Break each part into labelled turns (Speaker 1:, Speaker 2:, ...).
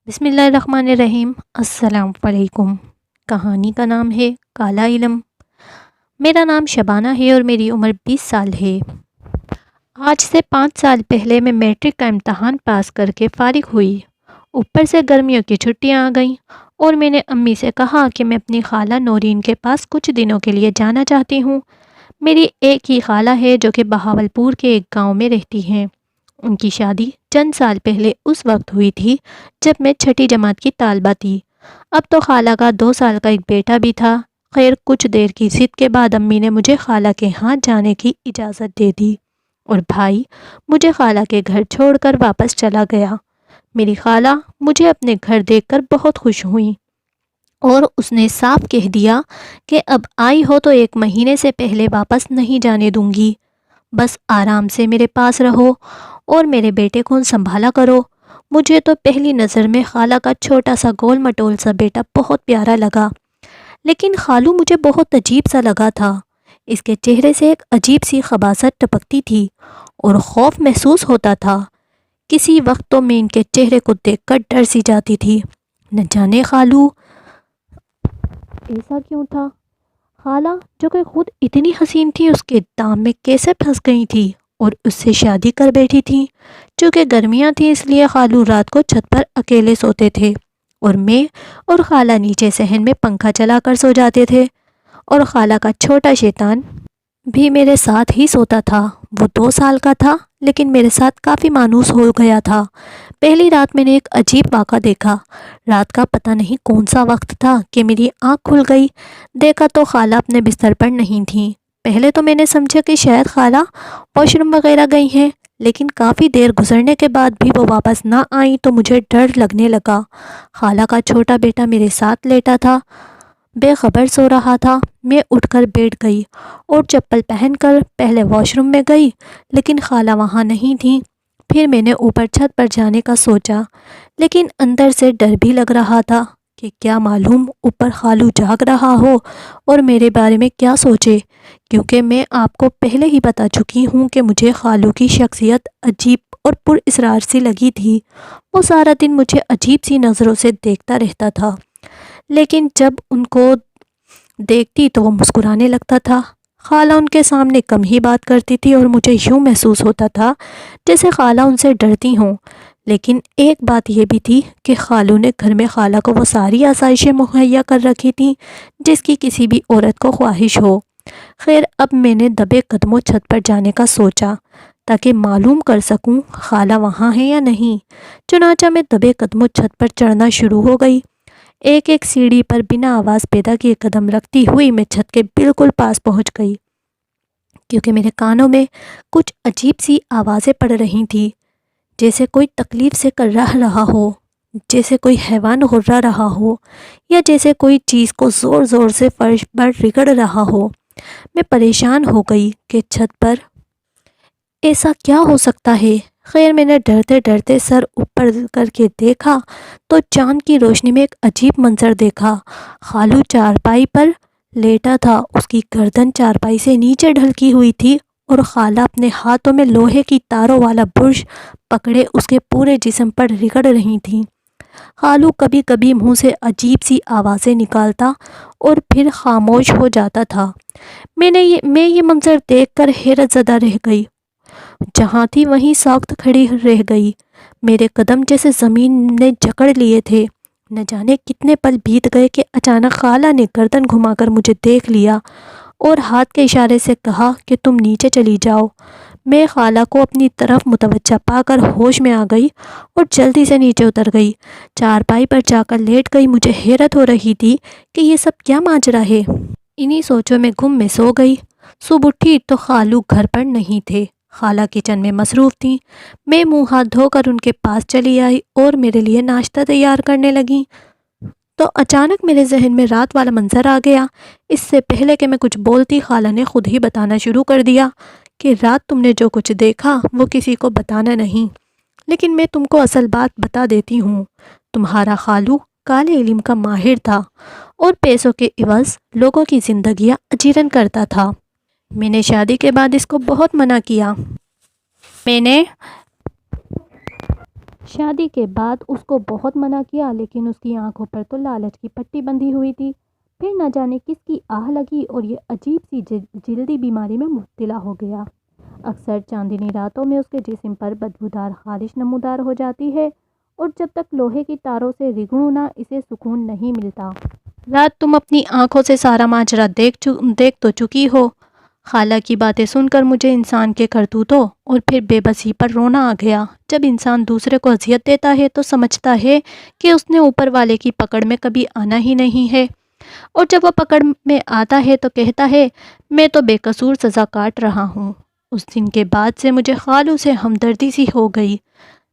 Speaker 1: بسم اللہ الرحمن الرحیم۔ السلام علیکم۔ کہانی کا نام ہے کالا علم۔ میرا نام شبانہ ہے اور میری عمر 20 سال ہے۔ آج سے 5 سال پہلے میں میٹرک کا امتحان پاس کر کے فارغ ہوئی۔ اوپر سے گرمیوں کی چھٹیاں آ گئیں اور میں نے امی سے کہا کہ میں اپنی خالہ نورین کے پاس کچھ دنوں کے لیے جانا چاہتی ہوں۔ میری ایک ہی خالہ ہے جو کہ بہاولپور کے ایک گاؤں میں رہتی ہیں۔ ان کی شادی چند سال پہلے اس وقت ہوئی تھی جب میں چھٹی جماعت کی طالبہ تھی۔ اب تو خالہ کا 2 سال کا ایک بیٹا بھی تھا۔ خیر کچھ دیر کی ضد کے بعد امی نے مجھے خالہ کے ہاں جانے کی اجازت دے دی اور بھائی مجھے خالہ کے گھر چھوڑ کر واپس چلا گیا۔ میری خالہ مجھے اپنے گھر دیکھ کر بہت خوش ہوئیں اور اس نے صاف کہہ دیا کہ اب آئی ہو تو 1 مہینے سے پہلے واپس نہیں جانے دوں گی، بس آرام سے میرے پاس رہو اور میرے بیٹے کو سنبھالا کرو۔ مجھے تو پہلی نظر میں خالہ کا چھوٹا سا گول مٹول سا بیٹا بہت پیارا لگا، لیکن خالو مجھے بہت عجیب سا لگا تھا۔ اس کے چہرے سے ایک عجیب سی خباثت ٹپکتی تھی اور خوف محسوس ہوتا تھا۔ کسی وقت تو میں ان کے چہرے کو دیکھ کر ڈر سی جاتی تھی۔ نہ جانے خالو ایسا کیوں تھا؟ خالہ جو کہ خود اتنی حسین تھی اس کے دام میں کیسے پھنس گئی تھی اور اس سے شادی کر بیٹھی تھی؟ چونکہ گرمیاں تھیں اس لیے خالو رات کو چھت پر اکیلے سوتے تھے اور میں اور خالہ نیچے صحن میں پنکھا چلا کر سو جاتے تھے، اور خالہ کا چھوٹا شیطان بھی میرے ساتھ ہی سوتا تھا۔ وہ 2 سال کا تھا لیکن میرے ساتھ کافی مانوس ہو گیا تھا۔ پہلی رات میں نے ایک عجیب واقعہ دیکھا۔ رات کا پتہ نہیں کون سا وقت تھا کہ میری آنکھ کھل گئی۔ دیکھا تو خالہ اپنے بستر پر نہیں تھیں۔ پہلے تو میں نے سمجھا کہ شاید خالہ واش روم وغیرہ گئی ہیں، لیکن کافی دیر گزرنے کے بعد بھی وہ واپس نہ آئیں تو مجھے ڈر لگنے لگا۔ خالہ کا چھوٹا بیٹا میرے ساتھ لیٹا تھا، بے خبر سو رہا تھا۔ میں اٹھ کر بیٹھ گئی اور چپل پہن کر پہلے واش روم میں گئی، لیکن خالہ وہاں نہیں تھیں۔ پھر میں نے اوپر چھت پر جانے کا سوچا، لیکن اندر سے ڈر بھی لگ رہا تھا کہ کیا معلوم اوپر خالو جاگ رہا ہو اور میرے بارے میں کیا سوچے، کیونکہ میں آپ کو پہلے ہی بتا چکی ہوں کہ مجھے خالو کی شخصیت عجیب اور پر اسرار سی لگی تھی۔ وہ سارا دن مجھے عجیب سی نظروں سے دیکھتا رہتا تھا، لیکن جب ان کو دیکھتی تو وہ مسکرانے لگتا تھا۔ خالہ ان کے سامنے کم ہی بات کرتی تھی اور مجھے یوں محسوس ہوتا تھا جیسے خالہ ان سے ڈرتی ہوں۔ لیکن ایک بات یہ بھی تھی کہ خالو نے گھر میں خالہ کو وہ ساری آسائشیں مہیا کر رکھی تھیں جس کی کسی بھی عورت کو خواہش ہو۔ خیر اب میں نے دبے قدموں چھت پر جانے کا سوچا تاکہ معلوم کر سکوں خالہ وہاں ہے یا نہیں۔ چنانچہ میں دبے قدموں چھت پر چڑھنا شروع ہو گئی۔ ایک ایک سیڑھی پر بنا آواز پیدا کیے قدم رکھتی ہوئی میں چھت کے بالکل پاس پہنچ گئی، کیونکہ میرے کانوں میں کچھ عجیب سی آوازیں پڑ رہی تھیں، جیسے کوئی تکلیف سے کر رہا ہو، جیسے کوئی حیوان غرا رہا ہو، یا جیسے کوئی چیز کو زور زور سے فرش پر رگڑ رہا ہو۔ میں پریشان ہو گئی کہ چھت پر ایسا کیا ہو سکتا ہے۔ خیر میں نے ڈرتے ڈرتے سر اوپر کر کے دیکھا تو چاند کی روشنی میں ایک عجیب منظر دیکھا۔ خالو چارپائی پر لیٹا تھا، اس کی گردن چارپائی سے نیچے ڈھلکی ہوئی تھی اور خالہ اپنے ہاتھوں میں لوہے کی تاروں والا برش پکڑے اس کے پورے جسم پر رگڑ رہی تھیں۔ خالو کبھی کبھی منہ سے عجیب سی آوازیں نکالتا اور پھر خاموش ہو جاتا تھا۔ میں یہ منظر دیکھ کر حیرت زدہ رہ گئی، جہاں تھی وہیں ساکت کھڑی رہ گئی۔ میرے قدم جیسے زمین نے جکڑ لیے تھے۔ نہ جانے کتنے پل بیت گئے کہ اچانک خالہ نے گردن گھما کر مجھے دیکھ لیا اور ہاتھ کے اشارے سے کہا کہ تم نیچے چلی جاؤ۔ میں خالہ کو اپنی طرف متوجہ پا کر ہوش میں آ گئی اور جلدی سے نیچے اتر گئی، چارپائی پر جا کر لیٹ گئی۔ مجھے حیرت ہو رہی تھی کہ یہ سب کیا ماجرا ہے۔ انہی سوچوں میں گم میں سو گئی۔ صبح اٹھی تو خالو گھر پر نہیں تھے، خالہ کچن میں مصروف تھیں۔ میں منہ ہاتھ دھو کر ان کے پاس چلی آئی اور میرے لیے ناشتہ تیار کرنے لگی تو اچانک میرے ذہن میں رات والا منظر آ گیا۔ اس سے پہلے کہ میں کچھ بولتی خالہ نے خود ہی بتانا شروع کر دیا کہ رات تم نے جو کچھ دیکھا وہ کسی کو بتانا نہیں، لیکن میں تم کو اصل بات بتا دیتی ہوں۔ تمہارا خالو کالے علم کا ماہر تھا اور پیسوں کے عوض لوگوں کی زندگیاں اجیرن کرتا تھا۔ میں نے شادی کے بعد اس کو بہت منع کیا۔ میں نے شادی کے بعد اس کو بہت منع کیا، لیکن اس کی آنکھوں پر تو لالچ کی پٹی بندھی ہوئی تھی۔ پھر نہ جانے کس کی آہ لگی اور یہ عجیب سی جلدی بیماری میں مبتلا ہو گیا۔ اکثر چاندنی راتوں میں اس کے جسم پر بدبودار خارش نمودار ہو جاتی ہے، اور جب تک لوہے کی تاروں سے رگڑوں نہ اسے سکون نہیں ملتا۔ رات تم اپنی آنکھوں سے سارا ماجرا دیکھ تو چکی ہو۔ خالہ کی باتیں سن کر مجھے انسان کے کرتوتوں اور پھر بے بسی پر رونا آ گیا۔ جب انسان دوسرے کو اذیت دیتا ہے تو سمجھتا ہے کہ اس نے اوپر والے کی پکڑ میں کبھی آنا ہی نہیں ہے، اور جب وہ پکڑ میں آتا ہے تو کہتا ہے میں تو بے قصور سزا کاٹ رہا ہوں۔ اس دن کے بعد سے مجھے خالو سے ہمدردی سی ہو گئی،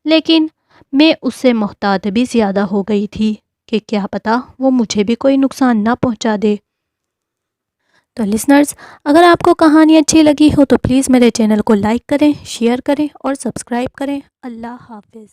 Speaker 1: لیکن میں اس سے محتاط بھی زیادہ ہو گئی تھی کہ کیا پتہ وہ مجھے بھی کوئی نقصان نہ پہنچا دے۔ تو لسنرز، اگر آپ کو کہانی اچھی لگی ہو تو پلیز میرے چینل کو لائک کریں، شیئر کریں اور سبسکرائب کریں۔ اللہ حافظ۔